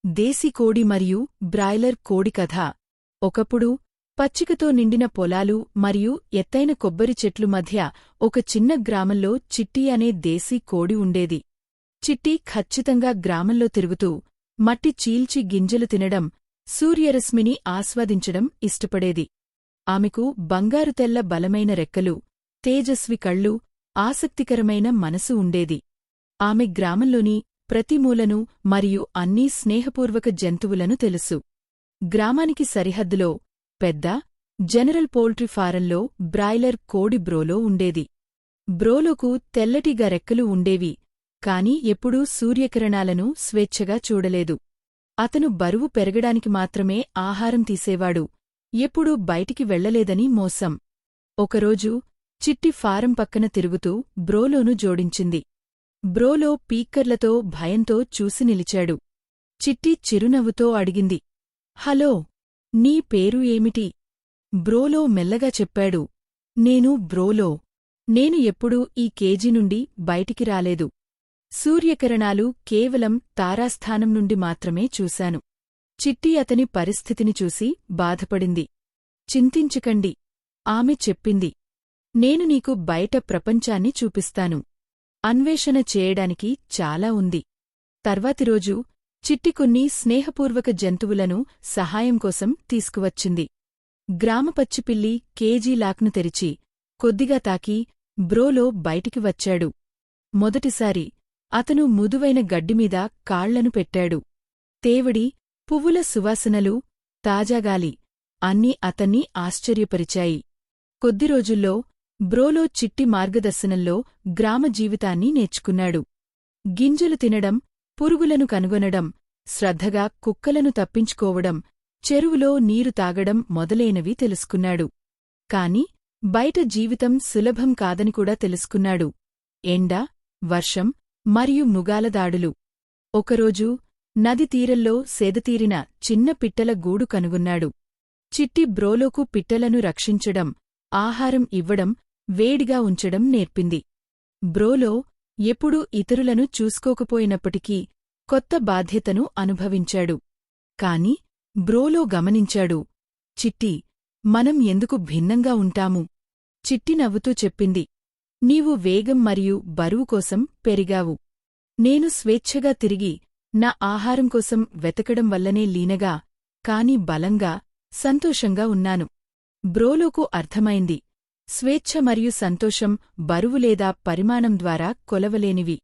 దేశీ కోడి మరియు బ్రాయిలర్ కోడి కథ. ఒకప్పుడు పచ్చికతో నిండిన పొలాలు మరియు ఎత్తైన కొబ్బరి చెట్లు మధ్య ఒక చిన్న గ్రామంలో చిట్టి అనే దేశీ కోడి ఉండేది. చిట్టి ఖచ్చితంగా గ్రామంలో తిరుగుతూ మట్టి చీల్చి గింజలు తినడం, సూర్యరశ్మిని ఆస్వాదించడం ఇష్టపడేది. ఆమెకు బంగారు తెల్ల బలమైన రెక్కలు, తేజస్వి కళ్ళు, ఆసక్తికరమైన మనసు ఉండేది. ఆమె గ్రామంలోని ప్రతి మూలను మరియు అన్ని స్నేహపూర్వక జంతువులను తెలుసు. గ్రామానికి సరిహద్దులో పెద్ద జనరల్ పౌల్ట్రీ ఫారంలో బ్రాయిలర్ కోడి బ్రోలో ఉండేది. బ్రోలోకు తెల్లటిగా రెక్కలు ఉండేవి, కాని ఎప్పుడూ సూర్యకిరణాలను స్వేచ్ఛగా చూడలేదు. అతను బరువు పెరగడానికి మాత్రమే ఆహారం తీసేవాడు, ఎప్పుడూ బయటికి వెళ్లలేదని మోసం. ఒకరోజు చిట్టి ఫారం పక్కన తిరుగుతూ బ్రోలోను జోడించింది. బ్రోలో పీక్కర్లతో భయంతో చూసి నిలిచాడు. చిట్టి చిరునవ్వుతో అడిగింది, హలో, నీ పేరు ఏమిటి? బ్రోలో మెల్లగా చెప్పాడు, నేను బ్రోలో. నేను ఎప్పుడూ ఈ కేజీ నుండి బయటికి రాలేదు. సూర్యకిరణాలు కేవలం తారాస్థానం నుండి మాత్రమే చూశాను. చిట్టి అతని పరిస్థితిని చూసి బాధపడింది. చింతించకండి, ఆమె చెప్పింది. నేను నీకు బయట ప్రపంచాన్ని చూపిస్తాను. అన్వేషణ చేయడానికి చాలా ఉంది. తర్వాతిరోజు చిట్టి కొన్ని స్నేహపూర్వక జంతువులను సహాయం కోసం తీసుకువచ్చింది. గ్రామపచ్చిపిల్లి కేజీ లాక్ను తెరిచి కొద్దిగా తాకి బ్రోలో బయటికి వచ్చాడు. మొదటిసారి అతను ముదువైన గడ్డిమీద కాళ్లను పెట్టాడు. తేవడి, పువ్వుల సువాసనలు, తాజాగాలి అన్నీ అతన్ని ఆశ్చర్యపరిచాయి. కొద్ది రోజుల్లో బ్రోలో చిట్టి మార్గదర్శనంలో గ్రామ జీవితాన్ని నేర్చుకున్నాడు. గింజలు తినడం, పురుగులను కనుగొనడం, శ్రద్ధగా కుక్కలను తప్పించుకోవడం, చెరువులో నీరు తాగడం మొదలైనవి తెలుసుకున్నాడు. కాని బయట జీవితం సులభం కాదని కూడా తెలుసుకున్నాడు. ఎండ, వర్షం మరియు మృగాల దాడులు. ఒకరోజు నది తీరంలో సేదతీరిన చిన్న పిట్టల గూడు కనుగొన్నాడు. చిట్టి బ్రోలోకు పిట్టలను రక్షించడం, ఆహారం ఇవ్వడం, వేడిగా ఉంచడం నేర్పింది. బ్రోలో ఎప్పుడూ ఇతరులను చూసుకోకపోయినప్పటికీ కొత్త బాధ్యతను అనుభవించాడు. కాని బ్రోలో గమనించాడు, చిట్టి, మనం ఎందుకు భిన్నంగా ఉంటాము? చిట్టి నవ్వుతూ చెప్పింది, నీవు వేగం మరియు బరువు కోసం పెరిగావు. నేను స్వేచ్ఛగా తిరిగి నా ఆహారం కోసం వెతకడం వల్లనే లీనగా, కాని బలంగా, సంతోషంగా ఉన్నాను. బ్రోలోకు అర్థమైంది, స్వేచ్ఛ మరియు సంతోషం బరువు లేదా పరిమాణం ద్వారా కొలవలేనివి.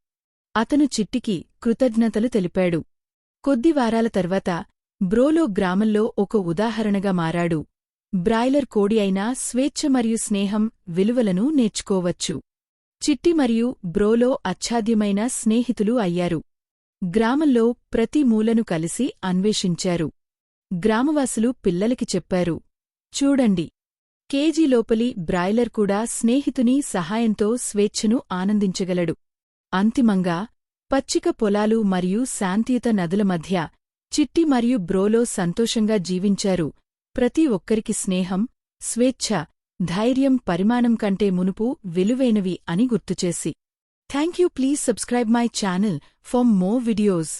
అతను చిట్టికి కృతజ్ఞతలు తెలిపాడు. కొద్ది వారాల తర్వాత బ్రోలో గ్రామంలో ఒక ఉదాహరణగా మారాడు. బ్రాయిలర్ కోడి అయినా స్వేచ్ఛ మరియు స్నేహం విలువలను నేర్చుకోవచ్చు. చిట్టి మరియు బ్రోలో అచ్ఛాద్యమైన స్నేహితులు అయ్యారు. గ్రామంలో ప్రతి మూలను కలిసి అన్వేషించారు. గ్రామవాసులు పిల్లలకి చెప్పారు, చూడండి, కేజీ లోపలి బ్రాయిలర్ కూడా స్నేహితుని సహాయంతో స్వేచ్ఛను ఆనందించగలడు. అంతిమంగా పచ్చిక పొలాలు మరియు శాంతియుత నదుల మధ్య చిట్టి మరియు బ్రోలో సంతోషంగా జీవించారు. ప్రతి ఒక్కరికి స్నేహం, స్వేచ్ఛ, ధైర్యం పరిమాణం కంటే మునుపు విలువైనవి అని గుర్తుచేసి. Thank you. Please subscribe my channel for more videos.